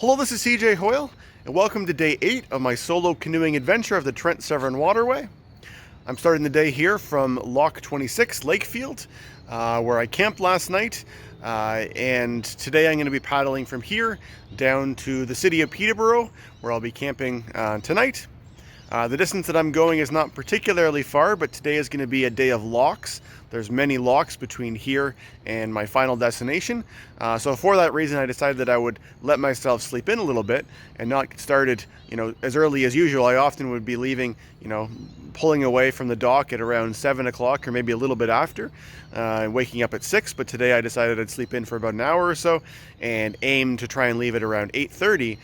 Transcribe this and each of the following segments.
Hello, this is cjhoyle, and welcome to day 8 of my solo canoeing adventure of the Trent-Severn Waterway. I'm starting the day here from Lock 26, Lakefield, where I camped last night, and today I'm going to be paddling from here down to the City of Peterborough, where I'll be camping tonight. The distance that I'm going is not particularly far, but today is going to be a day of locks. There's many locks between here and my final destination. So for that reason, I decided that I would let myself sleep in a little bit and not get started, as early as usual. I often would be leaving, pulling away from the dock at around 7 o'clock or maybe a little bit after, waking up at 6. But today I decided I'd sleep in for about an hour or so and aim to try and leave at around 8:30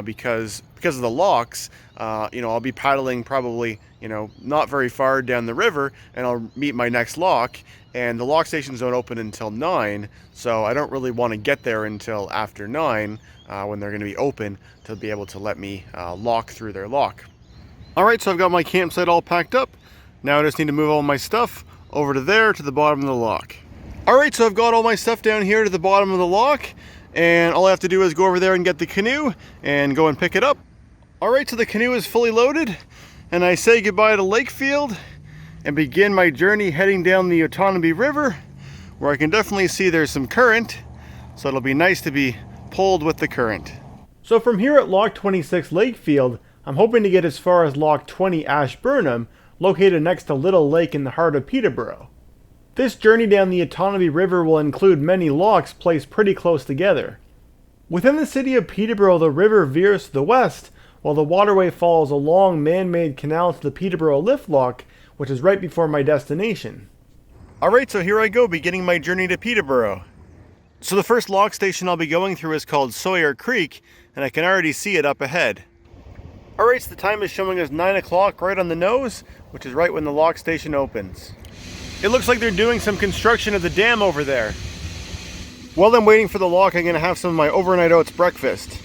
because of the locks. I'll be paddling probably, not very far down the river, and I'll meet my next lock, and the lock stations don't open until 9, so I don't really want to get there until after 9 when they're going to be open to be able to let me lock through their lock. Alright, so I've got my campsite all packed up. Now I just need to move all my stuff over to there to the bottom of the lock. Alright, so I've got all my stuff down here to the bottom of the lock, and all I have to do is go over there and get the canoe and go and pick it up. Alright, so the canoe is fully loaded, and I say goodbye to Lakefield and begin my journey heading down the Otonabee River, where I can definitely see there's some current, so it'll be nice to be pulled with the current. So from here at Lock 26 Lakefield, I'm hoping to get as far as Lock 20 Ashburham, located next to Little Lake in the heart of Peterborough. This journey down the Otonabee River will include many locks placed pretty close together. Within the city of Peterborough, the river veers to the west, while the waterway follows a long man-made canal to the Peterborough Lift Lock, which is right before my destination. Alright, so here I go, beginning my journey to Peterborough. So the first lock station I'll be going through is called Sawyer Creek, and I can already see it up ahead. Alright, so the time is showing us 9 o'clock right on the nose, which is right when the lock station opens. It looks like they're doing some construction of the dam over there. While I'm waiting for the lock, I'm going to have some of my overnight oats breakfast.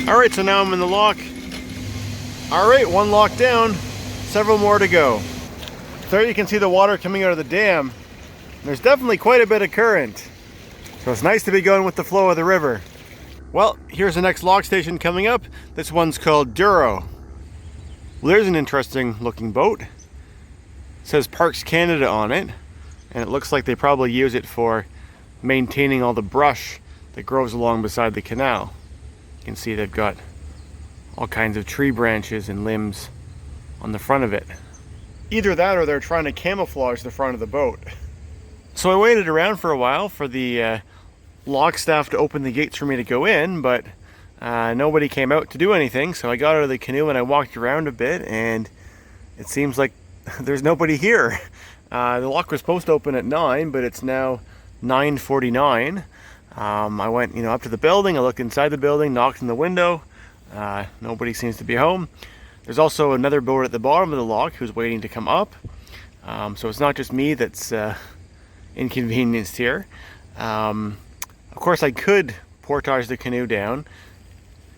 Alright, so now I'm in the lock. Alright, one lock down, several more to go. There you can see the water coming out of the dam. There's definitely quite a bit of current. So it's nice to be going with the flow of the river. Well, here's the next lock station coming up. This one's called Douro. Well, there's an interesting looking boat. It says Parks Canada on it, and it looks like they probably use it for maintaining all the brush that grows along beside the canal. You can see they've got all kinds of tree branches and limbs on the front of it. Either that or they're trying to camouflage the front of the boat. So I waited around for a while for the lock staff to open the gates for me to go in, but nobody came out to do anything, so I got out of the canoe and I walked around a bit, and it seems like there's nobody here. The lock was supposed to open at 9, but it's now 9:49. I went, up to the building. I looked inside the building, knocked on the window. Nobody seems to be home. There's also another boat at the bottom of the lock who's waiting to come up. So it's not just me that's inconvenienced here. Of course, I could portage the canoe down.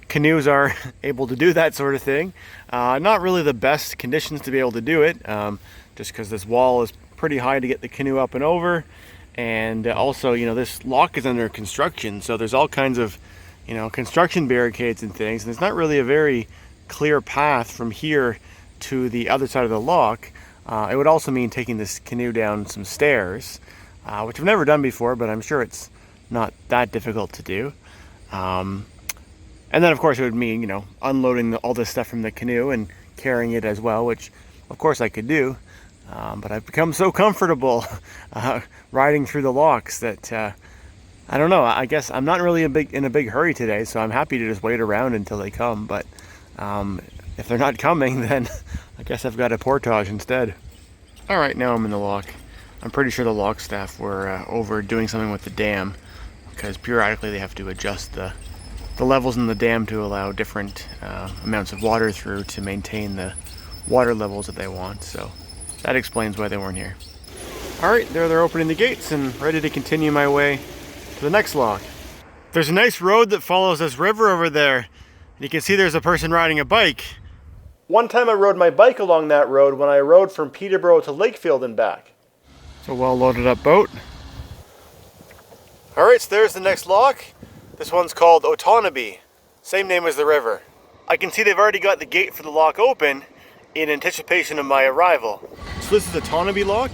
Canoes are able to do that sort of thing. Not really the best conditions to be able to do it, just because this wall is pretty high to get the canoe up and over. And also, this lock is under construction, so there's all kinds of, construction barricades and things, and it's not really a very clear path from here to the other side of the lock. It would also mean taking this canoe down some stairs, which I've never done before, but I'm sure it's not that difficult to do. And then, of course, it would mean, unloading all this stuff from the canoe and carrying it as well, which, of course, I could do. But I've become so comfortable riding through the locks that, I don't know, I guess I'm not really in a big hurry today, so I'm happy to just wait around until they come. But if they're not coming, then I guess I've got a portage instead. Alright, now I'm in the lock. I'm pretty sure the lock staff were over doing something with the dam, because periodically they have to adjust the levels in the dam to allow different amounts of water through to maintain the water levels that they want. So that explains why they weren't here. Alright, there they're opening the gates and ready to continue my way to the next lock. There's a nice road that follows this river over there, and you can see there's a person riding a bike. One time I rode my bike along that road when I rode from Peterborough to Lakefield and back. It's a well loaded up boat. Alright, so there's the next lock. This one's called Otonabee, same name as the river. I can see they've already got the gate for the lock open in anticipation of my arrival. So this is Otonabee Lock,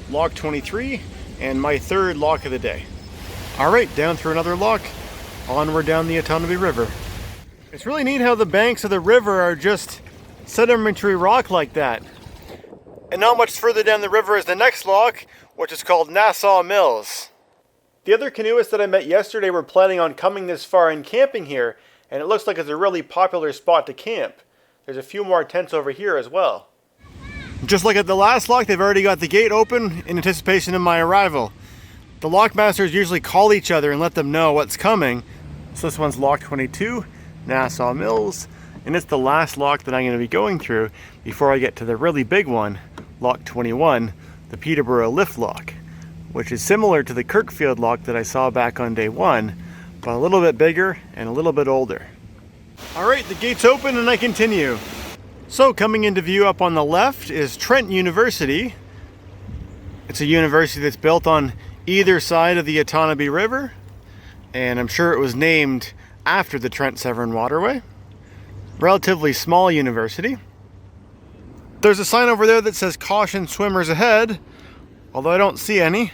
Lock 23, and my third lock of the day. All right, down through another lock, onward down the Otonabee River. It's really neat how the banks of the river are just sedimentary rock like that. And not much further down the river is the next lock, which is called Nassau Mills. The other canoeists that I met yesterday were planning on coming this far and camping here, and it looks like it's a really popular spot to camp. There's a few more tents over here as well. Just like at the last lock, they've already got the gate open in anticipation of my arrival. The lockmasters usually call each other and let them know what's coming. So this one's Lock 22, Nassau Mills, and it's the last lock that I'm going to be going through before I get to the really big one, Lock 21, the Peterborough Lift Lock, which is similar to the Kirkfield Lock that I saw back on day one, but a little bit bigger and a little bit older. All right, the gate's open and I continue. So coming into view up on the left is Trent University. It's a university that's built on either side of the Otonabee River, and I'm sure it was named after the Trent-Severn Waterway. Relatively small university. There's a sign over there that says caution swimmers ahead, although I don't see any.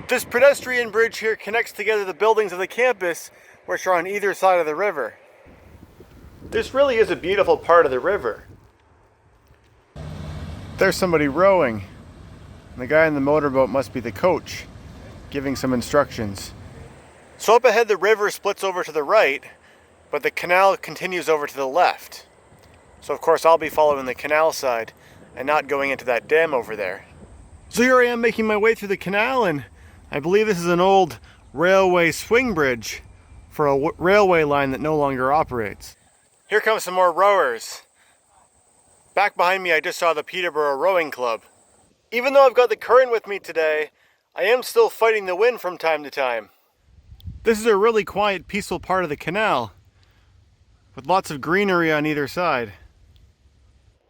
This pedestrian bridge here connects together the buildings of the campus, which are on either side of the river. This really is a beautiful part of the river. There's somebody rowing, and the guy in the motorboat must be the coach, giving some instructions. So up ahead the river splits over to the right, but the canal continues over to the left. So of course I'll be following the canal side and not going into that dam over there. So here I am making my way through the canal, and I believe this is an old railway swing bridge for a railway line that no longer operates. Here comes some more rowers. Back behind me I just saw the Peterborough Rowing Club. Even though I've got the current with me today, I am still fighting the wind from time to time. This is a really quiet, peaceful part of the canal, with lots of greenery on either side.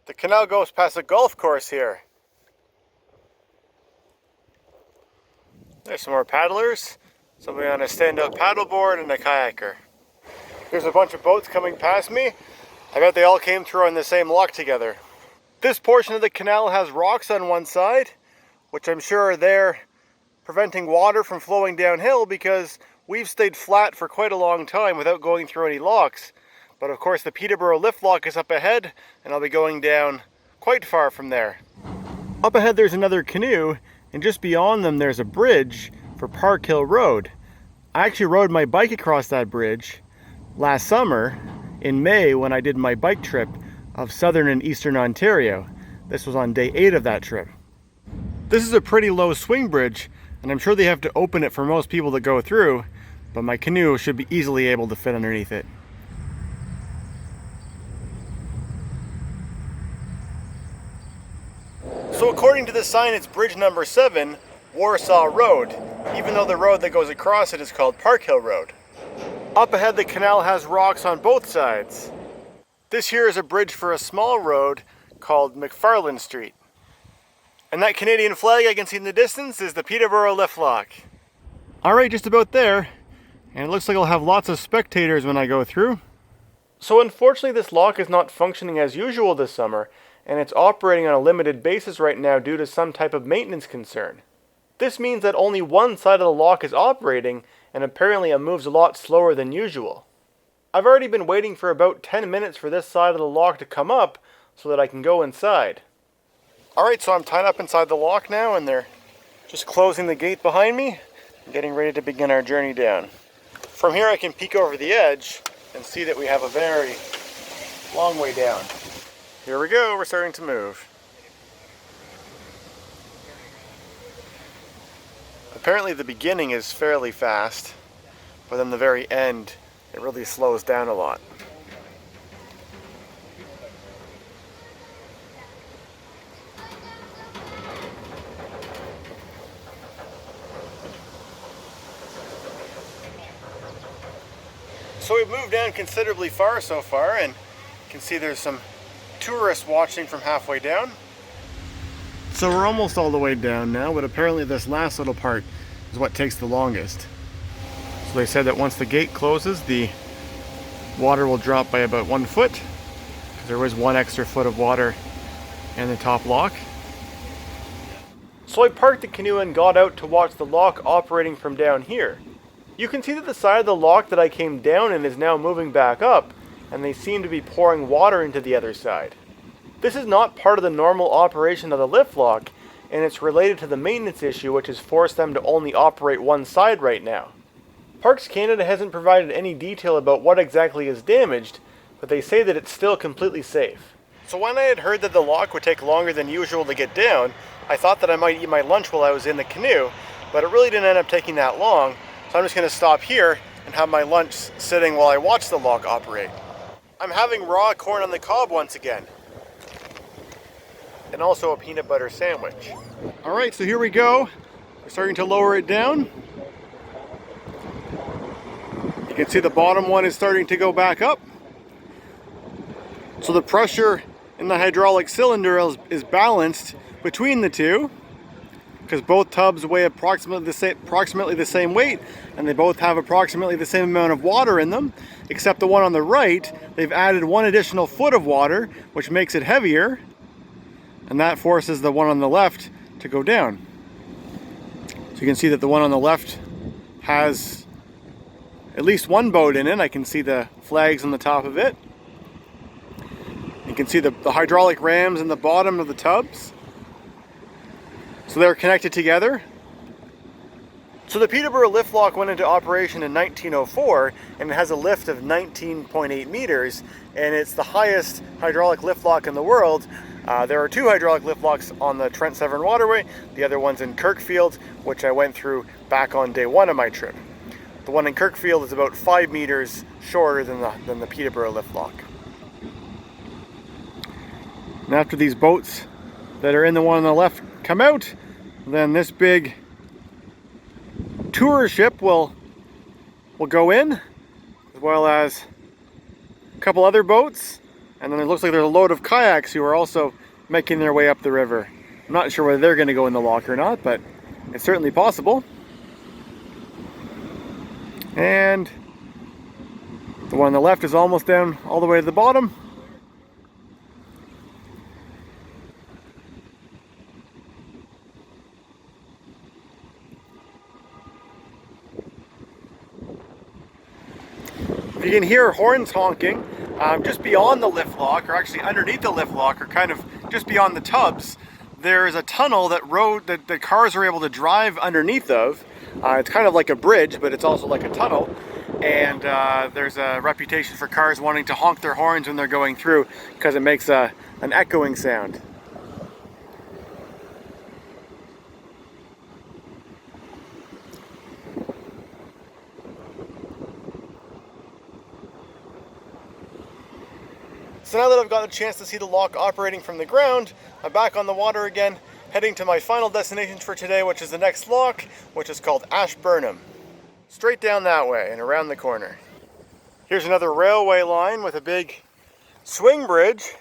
The canal goes past a golf course here. There's some more paddlers, somebody on a stand-up paddleboard and a kayaker. There's a bunch of boats coming past me. I bet they all came through on the same lock together. This portion of the canal has rocks on one side, which I'm sure are there preventing water from flowing downhill because we've stayed flat for quite a long time without going through any locks. But of course the Peterborough Lift Lock is up ahead, and I'll be going down quite far from there. Up ahead there's another canoe, and just beyond them there's a bridge for Park Hill Road. I actually rode my bike across that bridge last summer in May when I did my bike trip of southern and eastern Ontario. This was on day 8 of that trip. This is a pretty low swing bridge, and I'm sure they have to open it for most people to go through, but my canoe should be easily able to fit underneath it. So according to the sign, it's bridge number 7, Warsaw Road, even though the road that goes across it is called Park Hill Road. Up ahead the canal has rocks on both sides. This here is a bridge for a small road called McFarland Street. And that Canadian flag I can see in the distance is the Peterborough Lift Lock. Alright, just about there. And it looks like I'll have lots of spectators when I go through. So unfortunately this lock is not functioning as usual this summer, and it's operating on a limited basis right now due to some type of maintenance concern. This means that only one side of the lock is operating, and apparently it moves a lot slower than usual. I've already been waiting for about 10 minutes for this side of the lock to come up so that I can go inside. Alright, so I'm tied up inside the lock now, and they're just closing the gate behind me and getting ready to begin our journey down. From here I can peek over the edge and see that we have a very long way down. Here we go, we're starting to move. Apparently the beginning is fairly fast, but then the very end, it really slows down a lot. So we've moved down considerably far so far, and you can see there's some tourists watching from halfway down. So we're almost all the way down now, but apparently this last little part is what takes the longest. So So they said that once the gate closes, the water will drop by about 1 foot, because there was 1 extra foot of water in the top lock. So I parked the canoe and got out to watch the lock operating from down here. You can see that the side of the lock that I came down in is now moving back up, and they seem to be pouring water into the other side. This is not part of the normal operation of the lift lock, and it's related to the maintenance issue which has forced them to only operate one side right now. Parks Canada hasn't provided any detail about what exactly is damaged, but they say that it's still completely safe. So when I had heard that the lock would take longer than usual to get down, I thought that I might eat my lunch while I was in the canoe, but it really didn't end up taking that long, so I'm just going to stop here and have my lunch sitting while I watch the lock operate. I'm having raw corn on the cob once again, and also a peanut butter sandwich. Alright, so here we go. We're starting to lower it down. You can see the bottom one is starting to go back up. So the pressure in the hydraulic cylinder is balanced between the two, because both tubs weigh approximately the same weight, and they both have approximately the same amount of water in them, except the one on the right, they've added 1 additional foot of water, which makes it heavier, and that forces the one on the left to go down. So you can see that the one on the left has at least 1 boat in it. I can see the flags on the top of it. You can see the hydraulic rams in the bottom of the tubs. So they're connected together. So the Peterborough Lift Lock went into operation in 1904, and it has a lift of 19.8 meters, and it's the highest hydraulic lift lock in the world. There are 2 hydraulic lift locks on the Trent-Severn Waterway. The other one's in Kirkfield, which I went through back on day 1 of my trip. The one in Kirkfield is about 5 meters shorter than the Peterborough Lift Lock. And after these boats that are in the one on the left come out, then this big tour ship will go in, as well as a couple other boats, and then it looks like there's a load of kayaks who are also making their way up the river. I'm not sure whether they're going to go in the lock or not, but it's certainly possible. And the one on the left is almost down all the way to the bottom. You can hear horns honking just beyond the lift lock, or actually underneath the lift lock, or kind of just beyond the tubs. There's a tunnel that the cars are able to drive underneath of. It's kind of like a bridge, but it's also like a tunnel. And there's a reputation for cars wanting to honk their horns when they're going through, because it makes an echoing sound. So now that I've got a chance to see the lock operating from the ground, I'm back on the water again, heading to my final destination for today, which is the next lock, which is called Ashburham. Straight down that way and around the corner. Here's another railway line with a big swing bridge,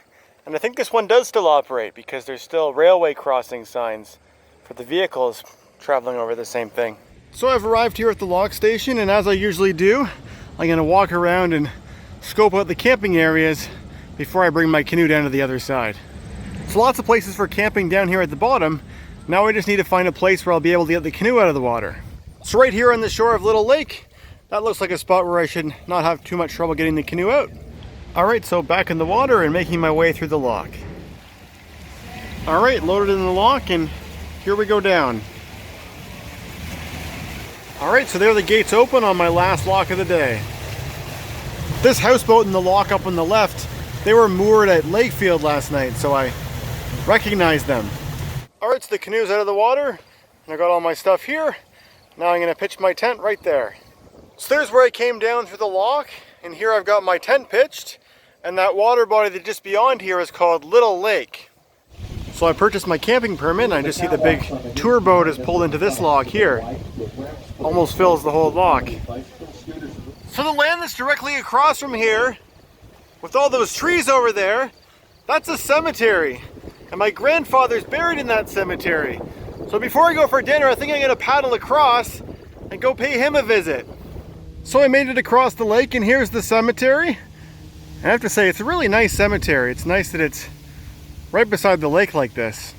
and I think this one does still operate because there's still railway crossing signs for the vehicles traveling over the same thing. So I've arrived here at the lock station, and as I usually do, I'm going to walk around and scope out the camping areas before I bring my canoe down to the other side. So lots of places for camping down here at the bottom. Now I just need to find a place where I'll be able to get the canoe out of the water. So right here on the shore of Little Lake, that looks like a spot where I should not have too much trouble getting the canoe out. Alright, so back in the water and making my way through the lock. Alright, loaded in the lock, and here we go down. Alright, so there the gates open on my last lock of the day. This houseboat and the lock up on the left, they were moored at Lakefield last night, so I recognized them. Alright, so the canoe's out of the water, and I got all my stuff here. Now I'm going to pitch my tent right there. So there's where I came down through the lock, and here I've got my tent pitched, and that water body that's just beyond here is called Little Lake. So I purchased my camping permit, and I just see the big tour boat is pulled into this lock here. Almost fills the whole lock. So the land that's directly across from here, with all those trees over there, that's a cemetery. And my grandfather's buried in that cemetery. So before I go for dinner, I think I'm going to paddle across and go pay him a visit. So I made it across the lake, and here's the cemetery. I have to say, it's a really nice cemetery. It's nice that it's right beside the lake like this.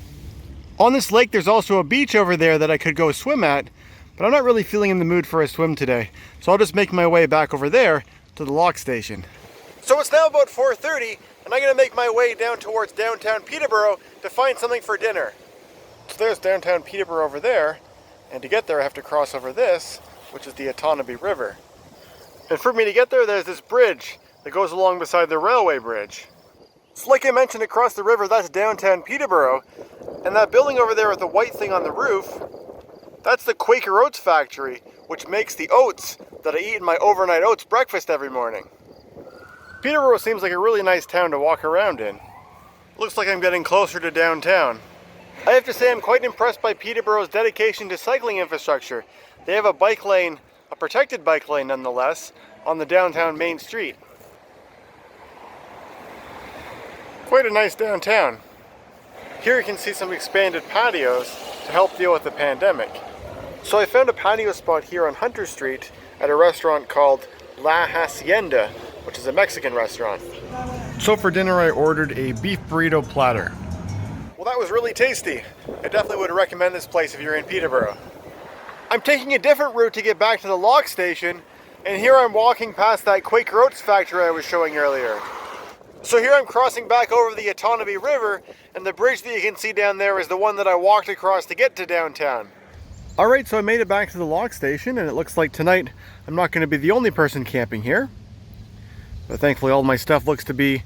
On this lake, there's also a beach over there that I could go swim at, but I'm not really feeling in the mood for a swim today. So I'll just make my way back over there to the lock station. So it's now about 4:30, and I'm gonna make my way down towards downtown Peterborough to find something for dinner. So there's downtown Peterborough over there, and to get there I have to cross over this, which is the Otonabee River. And for me to get there, there's this bridge that goes along beside the railway bridge. So like I mentioned, across the river, that's downtown Peterborough, and that building over there with the white thing on the roof, that's the Quaker Oats factory, which makes the oats that I eat in my overnight oats breakfast every morning. Peterborough seems like a really nice town to walk around in. Looks like I'm getting closer to downtown. I have to say I'm quite impressed by Peterborough's dedication to cycling infrastructure. They have a bike lane, a protected bike lane nonetheless, on the downtown main street. Quite a nice downtown. Here you can see some expanded patios to help deal with the pandemic. So I found a patio spot here on Hunter Street at a restaurant called La Hacienda, which is a Mexican restaurant. So for dinner I ordered a beef burrito platter. Well, that was really tasty. I definitely would recommend this place if you're in Peterborough. I'm taking a different route to get back to the lock station, and here I'm walking past that Quaker Oats factory I was showing earlier. So here I'm crossing back over the Otonabee River, and the bridge that you can see down there is the one that I walked across to get to downtown. Alright, so I made it back to the lock station, and it looks like tonight I'm not going to be the only person camping here. But thankfully all my stuff looks to be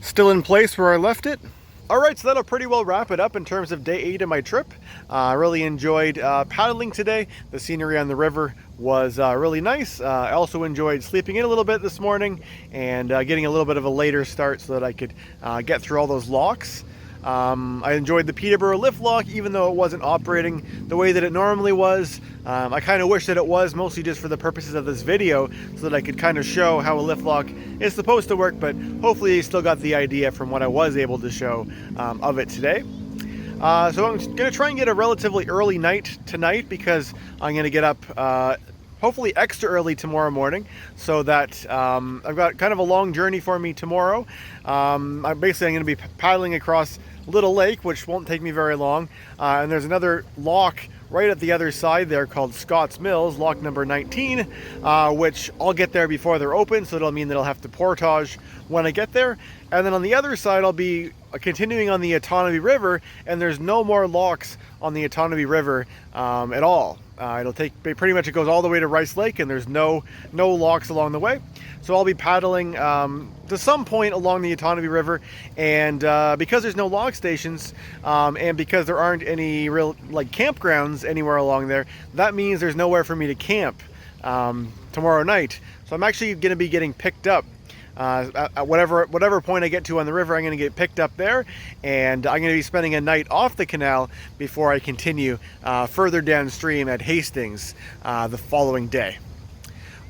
still in place where I left it. Alright, so that'll pretty well wrap it up in terms of day 8 of my trip. I really enjoyed paddling today. The scenery on the river was really nice. I also enjoyed sleeping in a little bit this morning and getting a little bit of a later start so that I could get through all those locks. I enjoyed the Peterborough Lift Lock, even though it wasn't operating the way that it normally was. I kind of wish that it was, mostly just for the purposes of this video, so that I could kind of show how a lift lock is supposed to work, but hopefully you still got the idea from what I was able to show of it today. So I'm going to try and get a relatively early night tonight, because I'm going to get up hopefully extra early tomorrow morning, so that I've got kind of a long journey for me tomorrow. I'm going to be paddling across Little Lake, which won't take me very long, and there's another lock right at the other side there called Nassau Mills, lock number 19, which I'll get there before they're open, so it'll mean that I'll have to portage when I get there. And then on the other side I'll be continuing on the Otonabee River, and there's no more locks on the Otonabee River at all. It'll take pretty much, it goes all the way to Rice Lake, and there's no locks along the way. So I'll be paddling to some point along the Otonabee River, and because there's no lock stations and because there aren't any real campgrounds anywhere along there, that means there's nowhere for me to camp tomorrow night. So I'm actually going to be getting picked up. At whatever point I get to on the river, I'm going to get picked up there, and I'm going to be spending a night off the canal before I continue further downstream at Hastings the following day.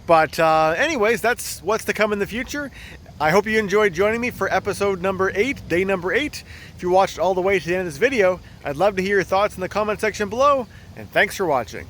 But anyways, that's what's to come in the future. I hope you enjoyed joining me for episode number 8, day number 8. If you watched all the way to the end of this video, I'd love to hear your thoughts in the comment section below, and thanks for watching.